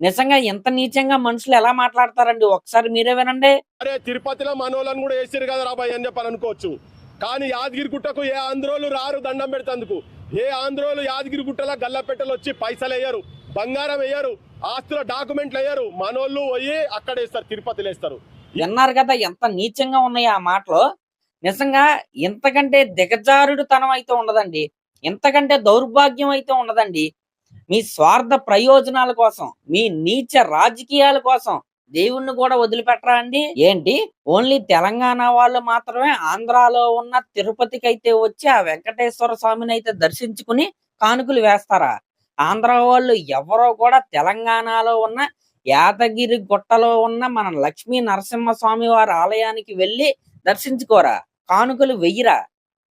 నిజంగా ఎంత నీచంగా మనుషులు ఎలా మాట్లాడతారండి? ఒకసారి మీరే వినండి. అరే తిరుపతిలో మనోళ్ళని కూడా వేసిరు కదా రాబాయ్ అని చెప్పని అనుకోవచ్చు. కానీ యాదగిరి గుట్టకు ఏ ఆంధ్రోలు రారు దండం పెడతందుకు. ఏ ఆంధ్రోలు యాదగిరి గుట్టల గల్లపెట్టలు వచ్చి పైసలు వేయరు, బంగారం వేయరు, ఆస్తుల డాక్యుమెంట్లు వేయరు. మనోళ్ళు పోయి అక్కడ వేస్తారు, తిరుపతిలో వేస్తారు. విన్నారు కదా ఎంత నీచంగా ఉన్నాయి ఆ మాటలు. నిజంగా ఇంతకంటే దిగజారుడుతనం అయితే ఉండదండి. ఇంతకంటే దౌర్భాగ్యం అయితే ఉండదండి. మీ స్వార్థ ప్రయోజనాల కోసం, మీ నీచ రాజకీయాల కోసం దేవుణ్ణి కూడా వదిలిపెట్టరా అండి? ఏంటి ఓన్లీ తెలంగాణ వాళ్ళు మాత్రమే ఆంధ్రాలో ఉన్న తిరుపతికి అయితే వచ్చి ఆ వెంకటేశ్వర స్వామిని అయితే దర్శించుకుని కానుకలు వేస్తారా? ఆంధ్ర వాళ్ళు ఎవరో కూడా తెలంగాణలో ఉన్న యాదగిరి గుట్టలో ఉన్న మన లక్ష్మీ నరసింహస్వామి వారి ఆలయానికి వెళ్ళి దర్శించుకోరా? కానుకలు వెయ్యరా?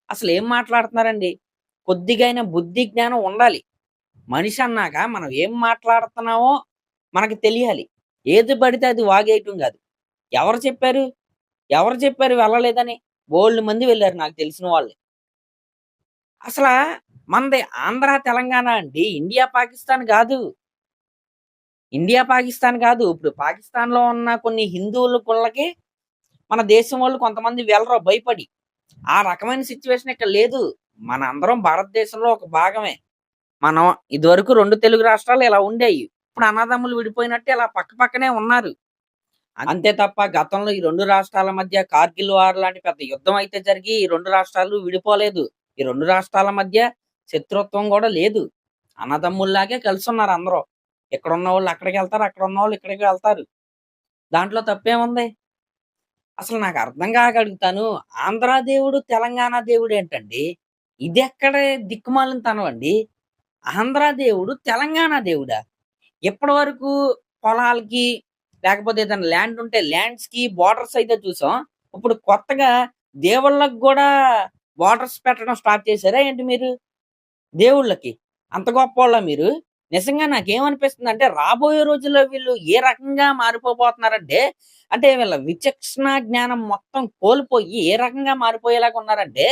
అసలు ఏం మాట్లాడుతున్నారండి? కొద్దిగైనా బుద్ధి జ్ఞానం ఉండాలి. మనిషి అన్నాక మనం ఏం మాట్లాడుతున్నామో మనకు తెలియాలి. ఏది పడితే అది వాగేయటం కాదు. ఎవరు చెప్పారు? ఎవరు చెప్పారు వెళ్ళలేదని? బోల్డు మంది వెళ్ళారు నాకు తెలిసిన వాళ్ళు. అసలా మనది ఆంధ్ర తెలంగాణ అండి. ఇండియా పాకిస్తాన్ కాదు. ఇండియా పాకిస్తాన్ కాదు. ఇప్పుడు పాకిస్తాన్ లో ఉన్న కొన్ని హిందువుల గుళ్ళకి మన దేశం వాళ్ళు కొంతమంది వెళ్ళరు భయపడి. ఆ రకమైన సిచ్యువేషన్ ఇక్కడ లేదు. మన అందరం భారతదేశంలో ఒక భాగమే. మనం ఇదివరకు 2 తెలుగు రాష్ట్రాలు ఇలా ఉండేవి. ఇప్పుడు అన్నదమ్ములు విడిపోయినట్టు ఇలా పక్క పక్కనే ఉన్నారు. అంతే తప్ప గతంలో ఈ 2 రాష్ట్రాల మధ్య కార్గిల్ వార్ లాంటి పెద్ద యుద్ధం అయితే జరిగి ఈ 2 రాష్ట్రాలు విడిపోలేదు. ఈ 2 రాష్ట్రాల మధ్య శత్రుత్వం కూడా లేదు. అన్నదమ్ముల్లాగే కలిసి ఉన్నారు అందరూ. ఇక్కడ ఉన్న వాళ్ళు అక్కడికి వెళ్తారు, అక్కడ ఉన్న వాళ్ళు ఇక్కడికి వెళ్తారు. దాంట్లో తప్పేముంది? అసలు నాకు అర్థం కాక అడుగుతాను. ఆంధ్ర దేవుడు, తెలంగాణ దేవుడు ఏంటండి? ఇది ఎక్కడ దిక్కుమాలిన తనం అండి? ఆంధ్ర దేవుడు, తెలంగాణ దేవుడా? ఇప్పటి వరకు పొలాలకి లేకపోతే ఏదైనా ల్యాండ్ ఉంటే ల్యాండ్స్ కి బార్డర్స్ అయితే చూసాం. ఇప్పుడు కొత్తగా దేవుళ్ళకి కూడా బార్డర్స్ పెట్టడం స్టార్ట్ చేశారా ఏంటి మీరు? దేవుళ్ళకి అంత గొప్పోళ్ళ మీరు? నిజంగా నాకేమనిపిస్తుంది అంటే రాబోయే రోజుల్లో వీళ్ళు ఏ రకంగా మారిపోబోతున్నారంటే, అంటే వీళ్ళ విచక్షణ జ్ఞానం మొత్తం కోల్పోయి ఏ రకంగా మారిపోయేలాగా ఉన్నారంటే,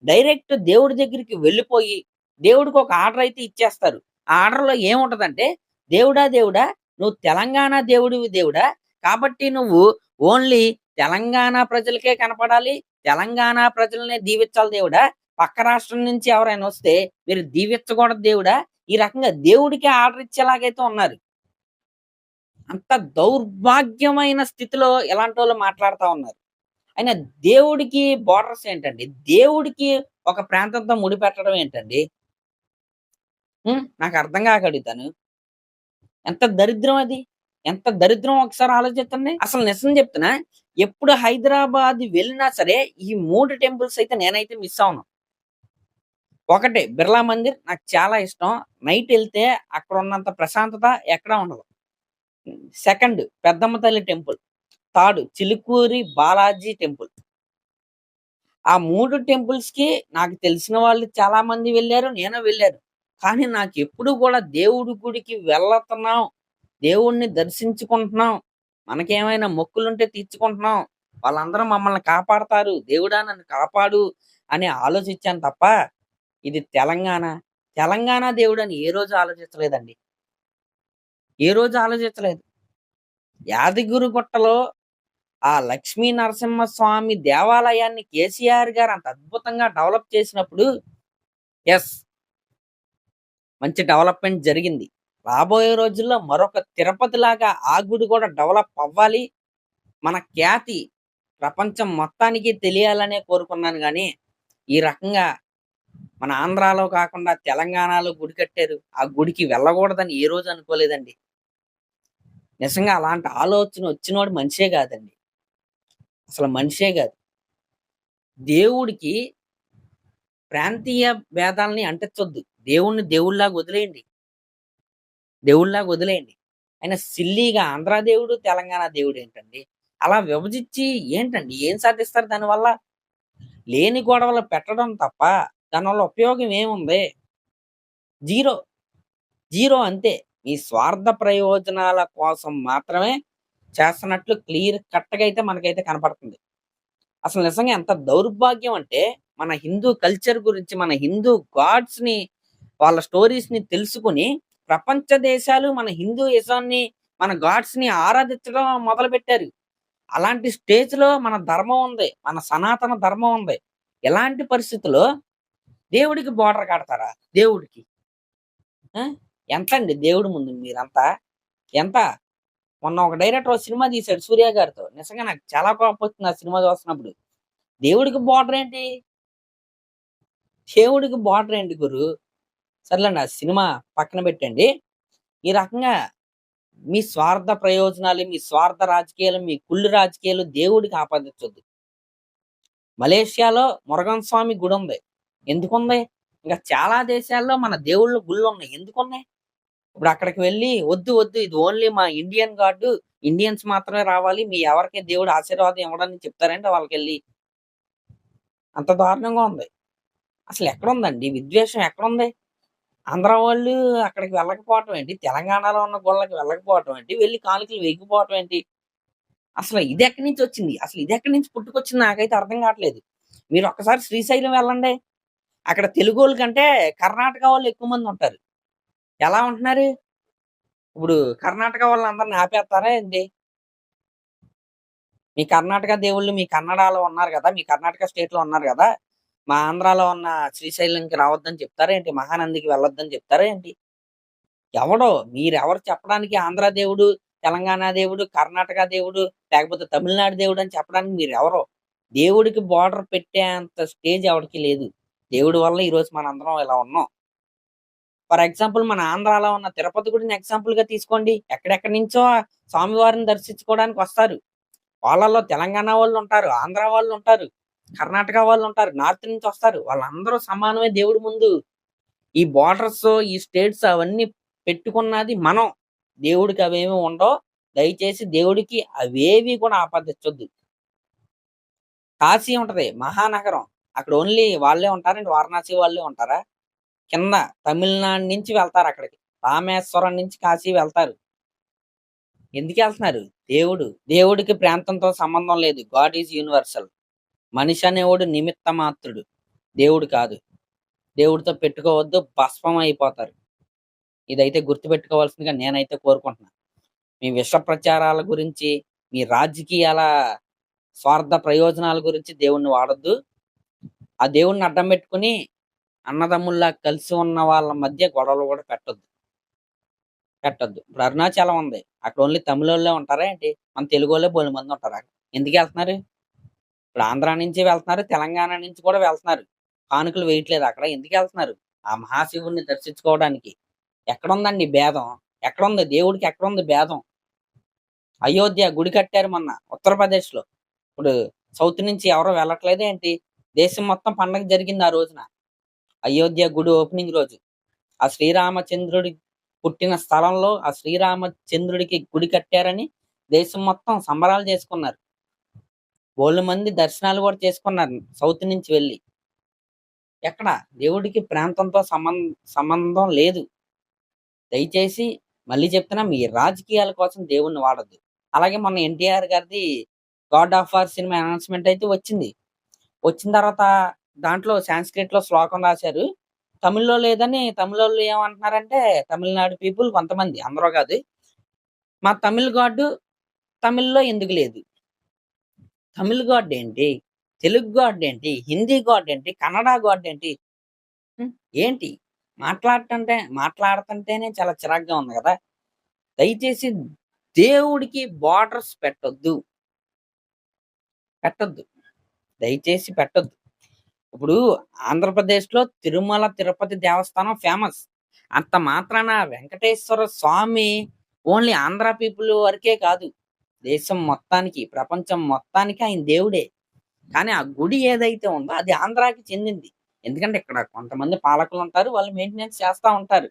డైరెక్ట్ దేవుడి దగ్గరికి వెళ్ళిపోయి దేవుడికి ఒక ఆర్డర్ అయితే ఇచ్చేస్తారు. ఆ ఆర్డర్‌లో ఏముంటదంటే, దేవుడా దేవుడా నువ్వు తెలంగాణ దేవుడివి దేవుడా, కాబట్టి నువ్వు ఓన్లీ తెలంగాణ ప్రజలకే కనపడాలి. తెలంగాణ ప్రజలనే దీవించాలి దేవుడా. పక్క రాష్ట్రం నుంచి ఎవరైనా వస్తే మీరు దీవించకూడదు దేవుడా. ఈ రకంగా దేవుడికే ఆర్డర్ ఇచ్చేలాగైతే ఉన్నారు. అంత దౌర్భాగ్యమైన స్థితిలో ఇలాంటోళ్ళు మాట్లాడుతా ఉన్నారు. అయినా దేవుడికి బోర్డర్స్ ఏంటండి? దేవుడికి ఒక ప్రాంతంతో ముడిపెట్టడం ఏంటండి? నాకు అర్థం కాక అడుగుతాను. ఎంత దరిద్రం అది? ఎంత దరిద్రం ఒకసారి ఆలోచించండి. అసలు నిజం చెప్తున్నా, ఎప్పుడు హైదరాబాద్ వెళ్ళినా సరే ఈ 3 టెంపుల్స్ అయితే నేనైతే మిస్ అవ్వను. ఒకటి బిర్లా మందిర్ నాకు చాలా ఇష్టం. నైట్ ఎళ్తే అక్కడ ఉన్నంత ప్రశాంతత ఎక్కడా ఉండదు. సెకండ్ పెద్దమ్మ తల్లి temple. Third Chilukuri Balaji temple. ఆ 3 టెంపుల్స్‌కి నాకు తెలిసిన వాళ్ళు చాలా మంది వెళ్లారు. నేను వెళ్ళాను. కానీ నాకెప్పుడు కూడా దేవుడి గుడికి వెళ్తున్నాం, దేవుడిని దర్శించుకుంటున్నాం, మనకేమైనా మొక్కులుంటే తీర్చుకుంటున్నాం, వాళ్ళందరూ మమ్మల్ని కాపాడతారు, దేవుడా నన్ను కాపాడు అని ఆలోచించాను తప్ప, ఇది తెలంగాణ, తెలంగాణ దేవుడని ఏ రోజు ఆలోచించలేదండి. ఏ రోజు ఆలోచించలేదు. యాదగిరిగుట్టలో ఆ లక్ష్మీ నరసింహస్వామి దేవాలయాన్ని కేసీఆర్ గారు అంత అద్భుతంగా డెవలప్ చేసినప్పుడు యెస్! మంచి డెవలప్‌మెంట్ జరిగింది. రాబోయే రోజుల్లో మరొక తిరుపతిలాగా ఆ గుడి కూడా డెవలప్ అవ్వాలి. మన ఖ్యాతి ప్రపంచం మొత్తానికి తెలియాలనే కోరుకున్నాను గానీ, ఈ రకంగా మన ఆంధ్రాలో కాకుండా తెలంగాణలో గుడి కట్టారు. ఆ గుడికి వెళ్ళకూడదని ఏ రోజు అనుకోలేదండి. నిజంగా అలాంటి ఆలోచన వచ్చినోడు మనిషే కాదండి. అసలు మనిషే కాదు. దేవుడికి ప్రాంతీయ భేదాల్ని అంటించొద్దు. దేవుడిని దేవుడిలాగా వదిలేయండి. దేవుడిలాగా వదిలేయండి. ఆయన సిల్లీగా ఆంధ్ర దేవుడు, తెలంగాణ దేవుడు ఏంటండి? అలా విభజించి ఏంటండి? ఏం సాధిస్తారు దానివల్ల? లేని గొడవలు పెట్టడం తప్ప దానివల్ల ఉపయోగం ఏముంది? జీరో. జీరో అంతే. మీ స్వార్థ ప్రయోజనాల కోసం మాత్రమే చేస్తున్నట్లు క్లియర్ కట్‌గా అయితే మనకైతే కనపడుతుంది. అసలు నిజంగా ఎంత దౌర్భాగ్యం అంటే, మన హిందూ కల్చర్ గురించి, మన హిందూ గాడ్స్‌ని, వాళ్ళ స్టోరీస్‌ని తెలుసుకొని ప్రపంచ దేశాలు మన హిందూయిజాన్ని, మన గాడ్స్ ని ఆరాధించడం మొదలు పెట్టారు. అలాంటి స్టేజ్ లో మన ధర్మం ఉంది, మన సనాతన ధర్మం ఉంది. ఎలాంటి పరిస్థితుల్లో దేవుడికి బోర్డర్ కడతారా? దేవుడికి ఆ? ఎంత అండి దేవుడి ముందు మీరంతా? ఎంత? మొన్న ఒక డైరెక్టర్ ఒక సినిమా తీశాడు సూర్య గారితో. నిజంగా నాకు చాలా కోపం వచ్చింది ఆ సినిమా చూస్తున్నప్పుడు. దేవుడికి బోర్డర్ ఏంటి? దేవుడికి బోర్డర్ ఏంటి గురు? సర్లేండి, ఆ సినిమా పక్కన పెట్టండి. ఈ రకంగా మీ స్వార్థ ప్రయోజనాలు, మీ స్వార్థ రాజకీయాలు, మీ కుళ్ళు రాజకీయాలు దేవుడికి ఆపాదించొద్దు. మలేషియాలో మురుగన్ స్వామి గుడి ఉంది. ఎందుకుంది? ఇంకా చాలా దేశాల్లో మన దేవుళ్ళ గుళ్ళు ఉన్నాయి. ఎందుకున్నాయి? ఇప్పుడు అక్కడికి వెళ్ళి వద్దు వద్దు, ఇది ఓన్లీ మా ఇండియన్ గాడ్, ఇండియన్స్ మాత్రమే రావాలి, మీ ఎవరికి దేవుడు ఆశీర్వాదం ఇవ్వడానికి చెప్తారంటే వాళ్ళకి వెళ్ళి అంత దారుణంగా ఉంది. అసలు ఎక్కడుందండి విద్వేషం? ఎక్కడుంది? ఆంధ్ర వాళ్ళు అక్కడికి వెళ్ళకపోవటం ఏంటి? తెలంగాణలో ఉన్న గుళ్ళకి వెళ్ళకపోవటం ఏంటి? వెళ్ళి కానుకలు వేయకపోవటం ఏంటి? అసలు ఇది ఎక్కడి నుంచి వచ్చింది? అసలు ఇది ఎక్కడి నుంచి పుట్టుకొచ్చింది? నాకైతే అర్థం కావట్లేదు. మీరు ఒక్కసారి శ్రీశైలం వెళ్ళండి. అక్కడ తెలుగు వాళ్ళ కంటే కర్ణాటక వాళ్ళు ఎక్కువ మంది ఉంటారు. ఎలా ఉంటున్నారు? ఇప్పుడు కర్ణాటక వాళ్ళందరిని ఆపేస్తారా ఏంటి? మీ కర్ణాటక దేవుళ్ళు మీ కన్నడలో ఉన్నారు కదా, మీ కర్ణాటక స్టేట్ లో ఉన్నారు కదా, మా ఆంధ్రాలో ఉన్న శ్రీశైలంకి రావద్దని చెప్తారా ఏంటి? మహానందికి వెళ్ళొద్దని చెప్తారా ఏంటి? ఎవడో మీరెవరు చెప్పడానికి ఆంధ్ర దేవుడు, తెలంగాణ దేవుడు, కర్ణాటక దేవుడు, లేకపోతే తమిళనాడు దేవుడు అని చెప్పడానికి మీరెవరో? దేవుడికి బార్డర్ పెట్టేంత స్టేజ్ ఎవరికి లేదు. దేవుడి వల్ల ఈ రోజు మనందరం ఇలా ఉన్నాం. ఫర్ ఎగ్జాంపుల్ మన ఆంధ్రాలో ఉన్న తిరుపతి గుడిని ఎగ్జాంపుల్ గా తీసుకోండి. ఎక్కడెక్కడి నుంచో ఆ స్వామివారిని దర్శించుకోవడానికి వస్తారు. వాళ్ళలో తెలంగాణ వాళ్ళు ఉంటారు, ఆంధ్ర వాళ్ళు ఉంటారు, కర్ణాటక వాళ్ళు ఉంటారు, నార్త్ నుంచి వస్తారు. వాళ్ళందరూ సమానమే దేవుడి ముందు. ఈ బార్డర్స్, ఈ స్టేట్స్ అవన్నీ పెట్టుకున్నది మనం. దేవుడికి అవేమి ఉండవు. దయచేసి దేవుడికి అవేవి కూడా ఆపాదించొద్దు. కాశీ ఉంటది మహానగరం. అక్కడ ఓన్లీ వాళ్ళే ఉంటారండి? వారణాసి వాళ్ళే ఉంటారా? కింద తమిళనాడు నుంచి వెళ్తారు అక్కడికి. రామేశ్వరం నుంచి కాశీ వెళ్తారు. ఎందుకు వెళ్తున్నారు? దేవుడికి ప్రాంతంతో సంబంధం లేదు. God is universal. మనిషి అనేవాడు నిమిత్త మాత్రుడు, దేవుడు కాదు. దేవుడితో పెట్టుకోవద్దు, భస్మం అయిపోతారు. ఇదైతే గుర్తుపెట్టుకోవాల్సిందిగా నేనైతే కోరుకుంటున్నాను. మీ విష ప్రచారాల గురించి, మీ రాజకీయాల స్వార్థ ప్రయోజనాల గురించి దేవుణ్ణి వాడొద్దు. ఆ దేవుణ్ణి అడ్డం పెట్టుకుని అన్నదమ్ముల్లా కలిసి ఉన్న వాళ్ళ మధ్య గొడవలు కూడా పెట్టొద్దు. ఇప్పుడు అరుణాచలం ఉంది. అక్కడ ఓన్లీ తమిళోళ్ళే ఉంటారా ఏంటి? మన తెలుగు వాళ్ళే బోలెడు మంది ఉంటారు అక్కడ. ఎందుకు వెళ్తున్నారు? ఇప్పుడు ఆంధ్ర నుంచి వెళ్తున్నారు, తెలంగాణ నుంచి కూడా వెళ్తున్నారు. కానుకలు వేయట్లేదు అక్కడ. ఎందుకు వెళ్తున్నారు? ఆ మహాశివుణ్ణి దర్శించుకోవడానికి. ఎక్కడుందండి భేదం? ఎక్కడుంది? దేవుడికి ఎక్కడుంది భేదం? అయోధ్య గుడి కట్టారు మొన్న ఉత్తరప్రదేశ్ లో. ఇప్పుడు సౌత్ నుంచి ఎవరో వెళ్ళట్లేదు ఏంటి? దేశం మొత్తం పండగ జరిగింది ఆ రోజున. అయోధ్య గుడి ఓపెనింగ్ రోజు. ఆ శ్రీరామచంద్రుడి పుట్టిన స్థలంలో ఆ శ్రీరామచంద్రుడికి గుడి కట్టారని దేశం మొత్తం సంబరాలు చేసుకున్నారు. బోల్డు మంది దర్శనాలు కూడా చేసుకున్నారు సౌత్ నుంచి వెళ్ళి. ఎక్కడ? దేవుడికి ప్రాంతంతో సంబంధం లేదు. దయచేసి మళ్ళీ చెప్తున్నా, మీ రాజకీయాల కోసం దేవుణ్ణి వాడొద్దు. అలాగే మొన్న ఎన్టీఆర్ గారిది God of war cinema announcement అయితే వచ్చింది. వచ్చిన తర్వాత దాంట్లో సాంస్క్రిట్ లో శ్లోకం రాశారు. తమిళ్లో లేదని తమిళోళ్ళు ఏమంటున్నారంటే, తమిళనాడు పీపుల్ కొంతమంది, అందరూ కాదు, మా తమిళ్ గాడ్ తమిళ్లో ఎందుకు లేదు? తమిళ్ గాడ్ ఏంటి? తెలుగు గాడ్ ఏంటి? హిందీ గాడ్ ఏంటి? కన్నడ గాడ్ ఏంటి? హ్మ్. ఏంటి? మాట్లాడుతుంటేనే చాలా చిరాగ్గా ఉంది కదా! దయచేసి దేవుడికి బార్డర్స్ పెట్టొద్దు. దయచేసి పెట్టొద్దు. ఇప్పుడు ఆంధ్రప్రదేశ్‌లో తిరుమల తిరుపతి దేవస్థానం ఫేమస్. అంత మాత్రాన వెంకటేశ్వర స్వామి ఓన్లీ ఆంధ్ర పీపుల్ వరకే కాదు, దేశం మొత్తానికి, ప్రపంచం మొత్తానికి ఆయన దేవుడే. కానీ ఆ గుడి ఏదైతే ఉందో అది ఆంధ్రాకి చెందింది. ఎందుకంటే ఇక్కడ కొంతమంది పాలకులు ఉంటారు. వాళ్ళు మెయింటెనెన్స్ చేస్తా ఉంటారు.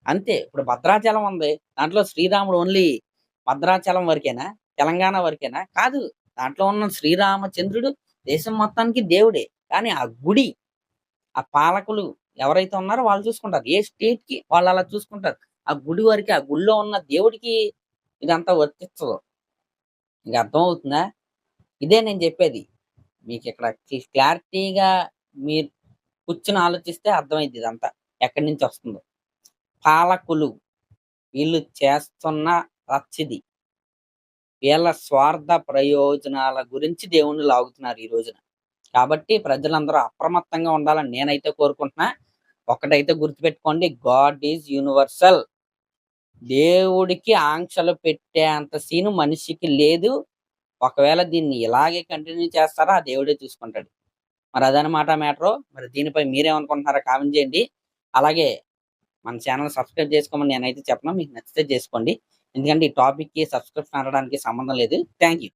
అంతే. ఇప్పుడు భద్రాచలం ఉంది. దాంట్లో శ్రీరాముడు ఓన్లీ భద్రాచలం వరకేనా? తెలంగాణ వరకేనా? కాదు. దాంట్లో ఉన్న శ్రీరామచంద్రుడు దేశం మొత్తానికి దేవుడే. కానీ ఆ గుడి, ఆ పాలకులు ఎవరైతే ఉన్నారో వాళ్ళు చూసుకుంటారు. ఏ స్టేట్ కి వాళ్ళు అలా చూసుకుంటారు. ఆ గుడి వరకే, ఆ గుడిలో ఉన్న దేవుడికి ఇదంతా వర్తించదు. మీకు అర్థమవుతుందా? ఇదే నేను చెప్పేది. మీకు ఇక్కడ క్లారిటీగా మీరు కూర్చొని ఆలోచిస్తే అర్థమైద్ది ఇదంతా ఎక్కడి నుంచి వస్తుందో. పాలకులు వీళ్ళు చేస్తున్న రచ్చిది. వీళ్ళ స్వార్థ ప్రయోజనాల గురించి దేవుణ్ణి లాగుతున్నారు ఈ రోజున. కాబట్టి ప్రజలందరూ అప్రమత్తంగా ఉండాలని నేనైతే కోరుకుంటున్నా. ఒకటైతే గుర్తుపెట్టుకోండి, గాడ్ ఈజ్ యూనివర్సల్. దేవుడికి ఆంక్షలు పెట్టేంత సీను మనిషికి లేదు. ఒకవేళ దీన్ని ఇలాగే కంటిన్యూ చేస్తారా, ఆ దేవుడే చూసుకుంటాడు. మరి అదనమాట మ్యాటరు. మరి దీనిపై మీరేమనుకుంటున్నారో కామెంట్ చేయండి. అలాగే మన ఛానల్ సబ్స్క్రైబ్ చేసుకోమని నేనైతే చెప్పను. మీకు నచ్చితే చేసుకోండి. ఎందుకంటే ఈ టాపిక్‌కి సబ్స్క్రిప్షన్ అనడానికి సంబంధం లేదు. Thank you.